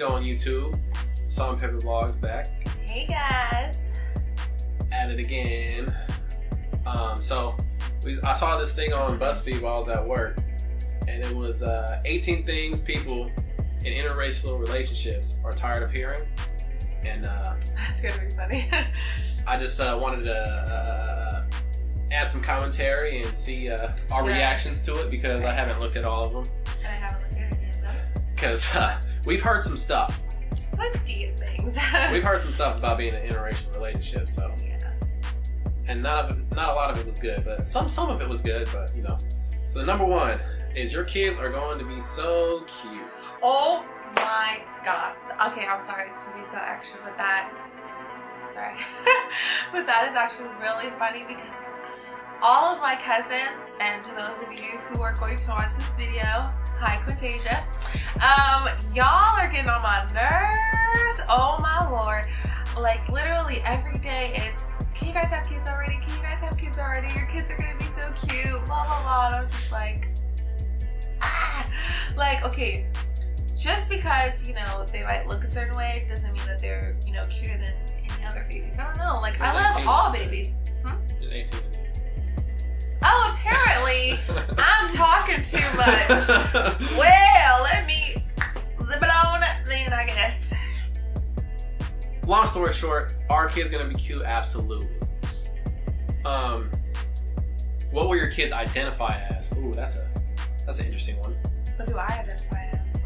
going YouTube? Salt and Pepper Vlogs back. Hey guys. At it again. I saw this thing on BuzzFeed while I was at work, and it was 18 things people in interracial relationships are tired of hearing. And that's gonna be funny. I just wanted to add some commentary and see our reactions to it, because I haven't looked at all of them. And I haven't looked at it yet. Because we've heard some stuff. Plenty of things. We've heard some stuff about being in an interracial relationship, so. Yeah. And not a lot of it was good, but some of it was good, but you know. So the number one is your kids are going to be so cute. Oh my gosh. Okay, I'm sorry to be so extra, but that, sorry. But that is actually really funny, because all of my cousins, and to those of you who are going to watch this video, hi Quintasia, y'all are getting on my nerves. Oh my lord. Like literally every day it's, can you guys have kids already? Can you guys have kids already? Your kids are gonna be so cute, blah blah blah. And I was just like, like, okay, just because, you know, they might look a certain way doesn't mean that they're, you know, cuter than any other babies. I don't know, like, I love all babies. It's 18. Oh, apparently I'm talking too much. Well, let me zip it on then, I guess. Long story short, are kids gonna be cute? Absolutely. What will your kids identify as? Ooh, that's an interesting one. What do I identify as?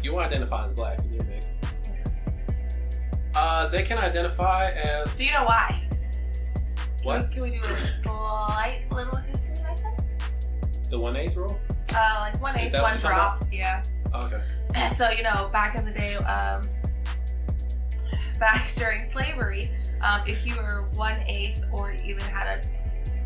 You will identify as black in your mix. They can identify as. Do you know why? What? Can we do a slight little history lesson? The 1/8 rule? Like 1/8, one drop. Yeah. Okay. So, you know, back in the day, back during slavery, if you were 1/8 or even had a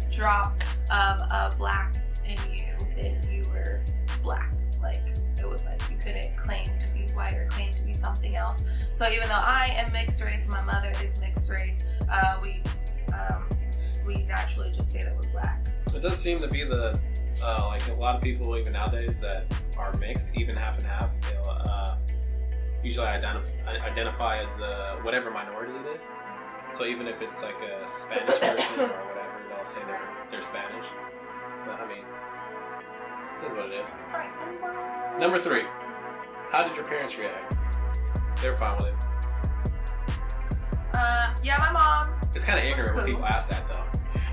drop of black in you, then you were black. Like, it was like you couldn't claim to be white or claim to be something else. So even though I am mixed race and my mother is mixed race, we naturally just say that we're black. It does seem to be the like a lot of people even nowadays that are mixed, even half and half, they'll usually identify as whatever minority it is. So even if it's like a Spanish person or whatever, they'll say they're Spanish. But I mean, that's what it is. All right, Number 3. How did your parents react? They're fine with it. yeah, my mom. It's kind of ignorant when people ask that, though.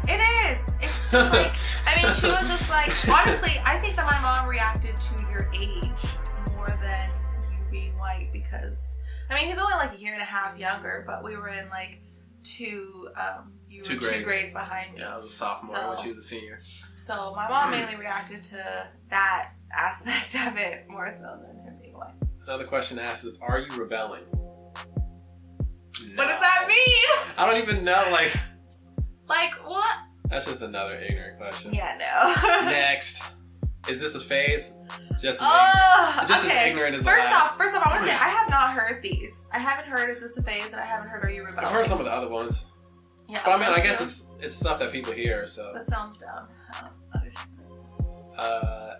It is. It's just like, I mean, she was just like, honestly, I think that my mom reacted to your age more than you being white, because, I mean, he's only like a year and a half younger, but we were in like two grades behind me. Yeah, I was a sophomore when she was a senior. So my mom mainly reacted to that aspect of it more so than him being white. Another question asked is, are you rebelling? No. What does that mean? I don't even know, like what? That's just another ignorant question. Yeah, no. Next. Is this a phase? Just as ignorant as the last. First off, I want to say, I have not heard these. I haven't heard Is This a Phase, and I haven't heard Are You Rebelling? I've heard some of the other ones. Yeah, but I mean, I guess it's stuff that people hear, so. That sounds dumb.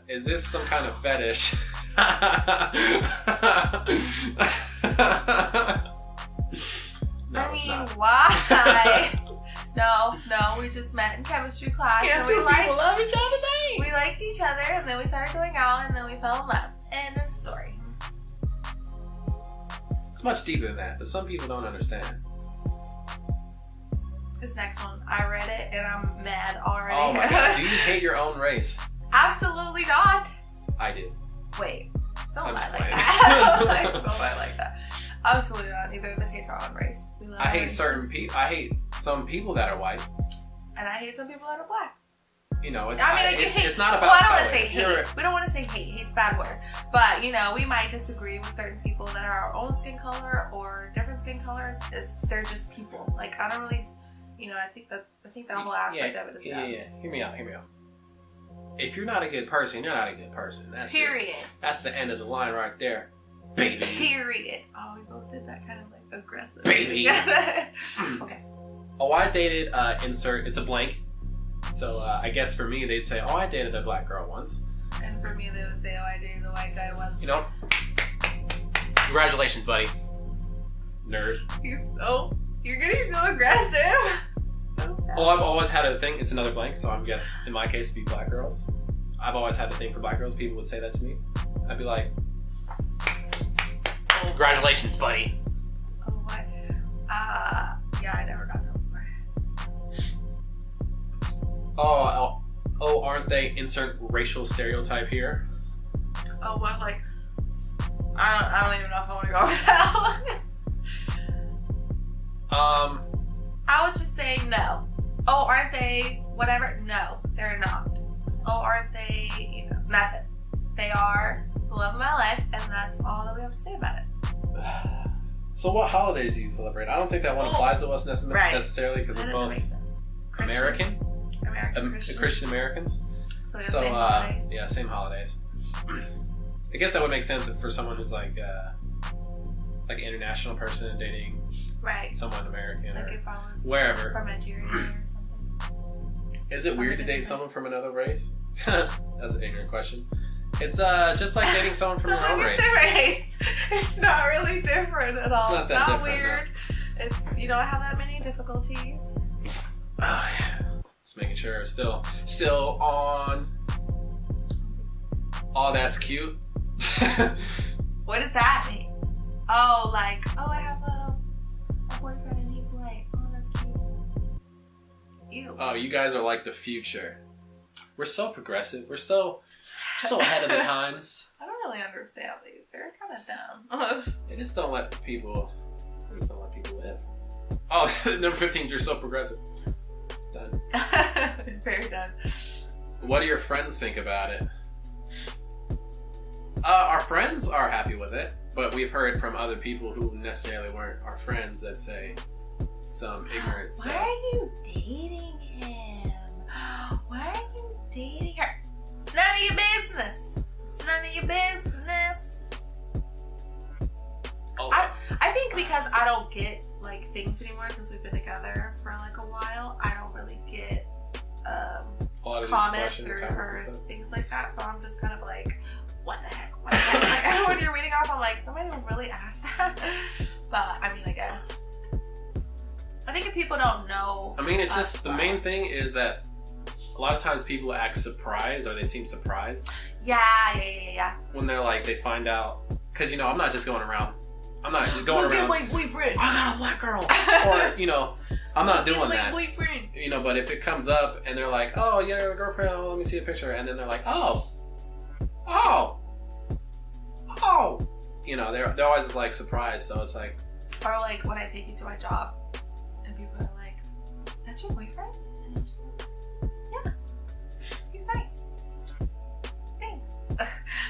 Is this some kind of fetish? No, I mean, why? No, we just met in chemistry class. Yeah, and two people love each other, dang. We liked each other, and then we started going out, and then we fell in love. End of story. It's much deeper than that, but some people don't understand. This next one, I read it, and I'm mad already. Oh my god, do you hate your own race? Absolutely not. I did. Wait, don't lie like that. Don't lie like that. Absolutely not. Neither of us hates our own race. I hate certain people. I hate some people that are white. And I hate some people that are black. You know, it's hate. Not about. Well, I don't want color. to say hate. We don't want to say hate. Hate's a bad word. But, you know, we might disagree with certain people that are our own skin color or different skin colors. They're just people. Like, I don't really, you know, I think that whole aspect of it is dumb. Yeah. Hear me out. If you're not a good person, you're not a good person. That's the end of the line right there. Baby. Period. Oh, we both did that kind of like aggressive. Baby. Okay. Oh, I dated, insert, it's a blank. So I guess for me, they'd say, oh, I dated a black girl once. And for me, they would say, oh, I dated a white guy once. You know? Congratulations, buddy. Nerd. You're getting so aggressive. Oh, I've always had a thing. It's another blank, so I'm guess in my case, it'd be black girls. I've always had a thing for black girls. People would say that to me. I'd be like, congratulations, buddy. Oh, what? Yeah, I never got that before. Oh, aren't they? Insert racial stereotype here. Oh, what? Like, I don't even know if I want to go with that one. I would just say no. Oh, aren't they whatever? No, they're not. Oh, aren't they, nothing. They are the love of my life, and that's all that we have to say about it. So what holidays do you celebrate? I don't think that one applies to us necessarily because we're both American. Christian Americans. So same holidays. Yeah, same holidays. I guess that would make sense for someone who's like an international person dating someone American like or if I was wherever. From Nigeria or something. Is it weird to date someone from another race? That's an ignorant question. It's just like dating someone from your own race. It's not really different at all. It's not that weird. No. It's you don't have that many difficulties. Oh, yeah. Just making sure still on. Oh, that's cute. What does that mean? Oh, like, I have a boyfriend and he's white. Oh, that's cute. Ew. Oh, you guys are like the future. We're so progressive. We're so ahead of the times. I don't really understand these. They're kind of dumb. They just don't let people live. Oh, number 15, you're so progressive. Done. Very done. What do your friends think about it? Our friends are happy with it, but we've heard from other people who necessarily weren't our friends that say some ignorant stuff. Why are you dating him? Why are you dating her? None of your business. It's none of your business. Oh. I think because I don't get like things anymore since we've been together for like a while, I don't really get comments or things like that. So I'm just kind of like, what the heck? Like, when you're reading off, I'm like, somebody would really ask that. But I mean, I guess. I think if people don't know. I mean, it's just the main thing is that a lot of times people act surprised or they seem surprised. Yeah. When they're like, they find out. Because, I'm not just going around. I'm not just going around. Look at my boyfriend. I got a black girl. Or, I'm not doing that. Boyfriend. But if it comes up and they're like, oh, yeah, your girlfriend, let me see a picture. And then they're like, oh. They're always like surprised. So it's like. Or like when I take you to my job and people are like, that's your boyfriend? And I'm just like, yeah. He's nice. Thanks.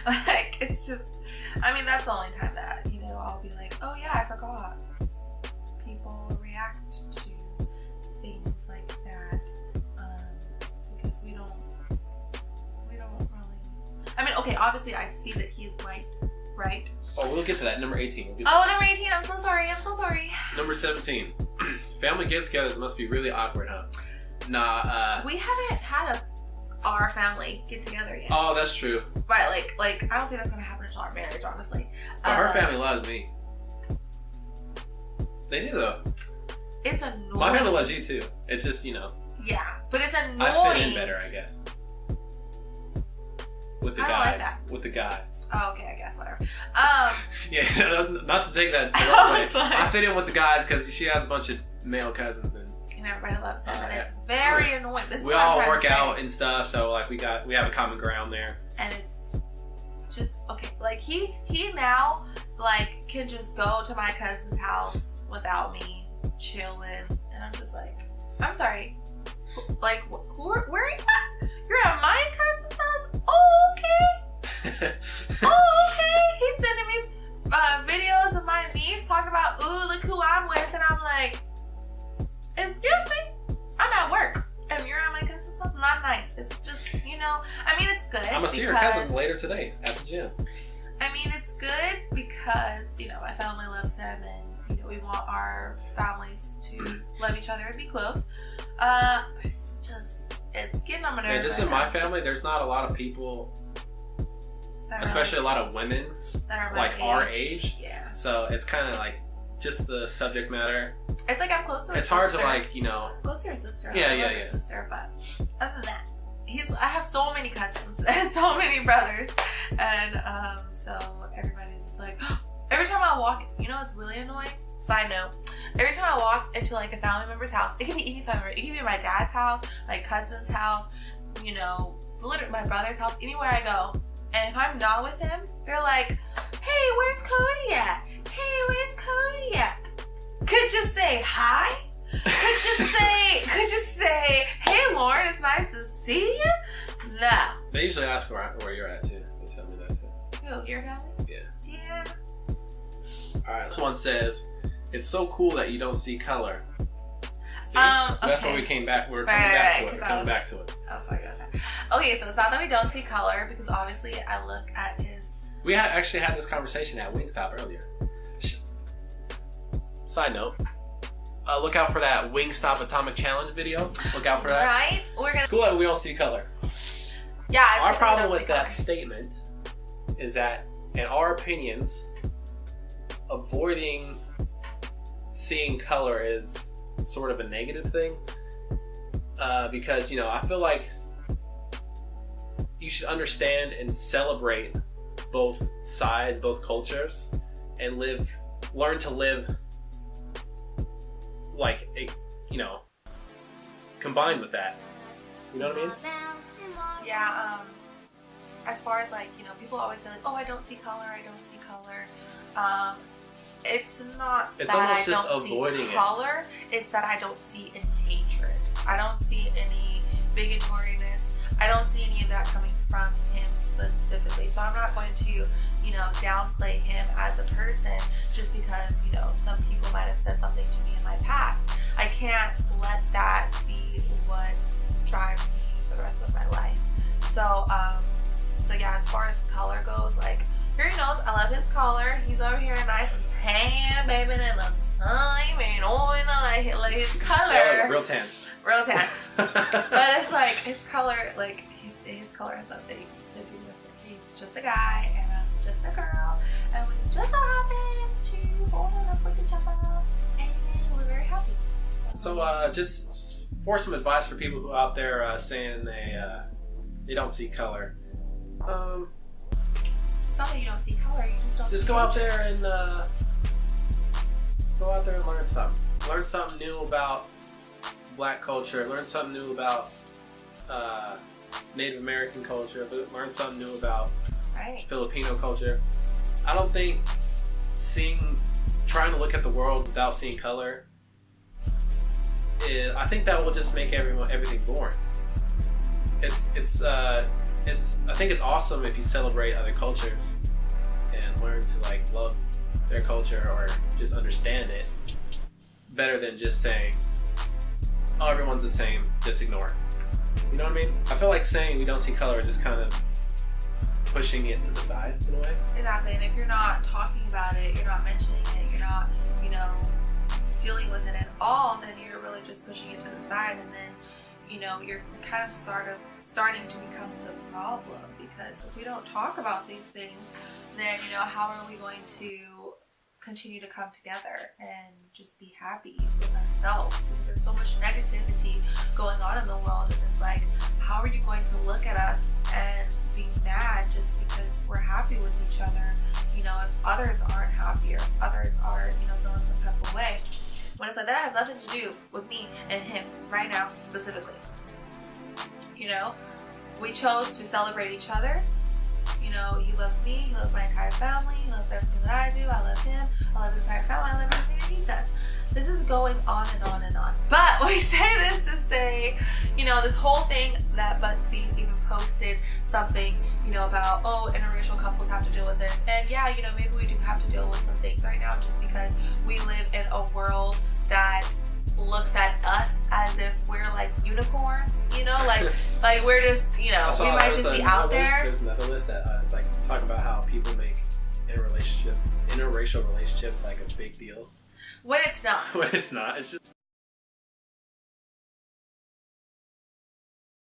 Like, it's just, I mean, that's the only time that, I'll be like, oh yeah, I forgot. People react to things like that because we don't really. I mean, okay, obviously I see that he's white, right? Oh, we'll get to that. Number 18. Number 18. I'm so sorry. Number 17. Family get-togethers must be really awkward, huh? Nah. We haven't had our family get together yet. Oh, that's true. Right, like I don't think that's gonna happen until our marriage, honestly. But her family loves me. They do though. It's annoying. My family loves you too. It's just Yeah, but it's annoying. I fit in better, I guess. With the guys. Like that. With the guys. Oh, okay, I guess whatever. Yeah, not to take that the wrong way. Like, I fit in with the guys because she has a bunch of male cousins and everybody loves him, and it's very annoying. We all work out and stuff, so like we have a common ground there. And it's just okay. Like he now like can just go to my cousin's house without me chilling, and I'm just like, I'm sorry. Like, where are you at? You're at my cousin's house? Oh, okay. He's sending me videos of my niece talking about, ooh, look who I'm with, and I'm like, excuse me, I'm at work and you're at my cousin's house. Not nice. It's just, I mean, it's good. I'm gonna see her cousin later today at the gym. I mean, it's good because my family loves him, and we want our families to love each other and be close. But it's getting on my nerves. Just in my family, there's not a lot of people especially a lot of women that are like our age. Yeah. So it's kind of like just the subject matter. It's like I'm close to her It's sister. hard to like, you know. Close to your sister. Yeah, I love yeah. her sister, but other than that, I have so many cousins and so many brothers, and so everybody's just like, every time I walk, you know what's really annoying? Side note, every time I walk into like a family member's house, it could be any family member, it could be my dad's house, my cousin's house, you know, literally my brother's house, anywhere I go, and if I'm not with him, they're like, hey, where's Cody at? Hey, where's Cody at? Could just say hi. Could just say, hey Lauren, it's nice to see you. No. They usually ask where you're at too. They tell me that too. Who, your family? Yeah. Yeah. Alright, this one says, it's so cool that you don't see color. See? Okay. That's where we came back. We're coming back to it. We're coming back to it. I was like, okay, so it's not that we don't see color, because obviously I look at his... We actually had this conversation at Wingstop earlier. Side note, look out for that Wingstop Atomic Challenge video. Look out for that. Right? We're gonna... It's cool that we don't see color. Yeah. Our problem with that statement is that, in our opinions, avoiding seeing color is sort of a negative thing. Because, you know, I feel like you should understand and celebrate both sides, both cultures, and learn to live like, you know, combined with that. You know what I mean? Yeah, as far as like, you know, people always say like, oh, I don't see color, I don't see color. It's not it's that almost I just don't avoiding see color, it's that I don't see any hatred. I don't see any bigotriness. I don't see any of that coming from him specifically. So I'm not going to, you know, downplay him as a person just because, you know, some people might have said something to me in my past. I can't let that be what drives me for the rest of my life. So, so yeah, as far as color goes, like, here he knows I love his color. He's over here nice and tan, baby, in the sun, and all in like his color. Yeah, like real tan. Real tan. But it's like his color, like his color has nothing to do with it. He's just a guy and I'm just a girl, and we just so happen to fall in love with each other, and we're very happy. So, just for some advice for people who out there saying they don't see color. It's not that you don't see color, you just don't. Just go out there and learn something. Learn something new about Black culture. Learn something new about Native American culture. Learn something new about Filipino culture. I don't think trying to look at the world without seeing color I think that will just make everything boring. I think it's awesome if you celebrate other cultures and learn to like love their culture or just understand it better than just saying, oh, everyone's the same, just ignore it. You know what I mean? I feel like saying we don't see color is just kind of pushing it to the side in a way. Exactly, and if you're not talking about it, you're not mentioning it, you're not, you know, dealing with it at all, then you're really just pushing it to the side, and then, you know, you're kind of starting to become the problem, because if we don't talk about these things, then, you know, how are we going to continue to come together and just be happy with ourselves? Because there's so much negativity going on in the world, and it's like, how are you going to look at us and be mad just because we're happy with each other, you know, if others aren't happy or others are, you know, feeling some type of way? When it's like, that has nothing to do with me and him right now specifically. You know, we chose to celebrate each other. You know, he loves me, he loves my entire family, he loves everything that I do, I love him, I love his entire family, I love everything that he does. This is going on and on and on. But we say this to say, you know, this whole thing that BuzzFeed even posted something, you know, about, oh, interracial couples have to deal with this. And yeah, you know, maybe we do have to deal with some things right now just because we live in a world that looks at us as if we're like unicorns, you know, like we're just, you know, we might just be out there. There's another list that it's like talking about how people make interracial relationships like a big deal. When it's not. When it's not. It's just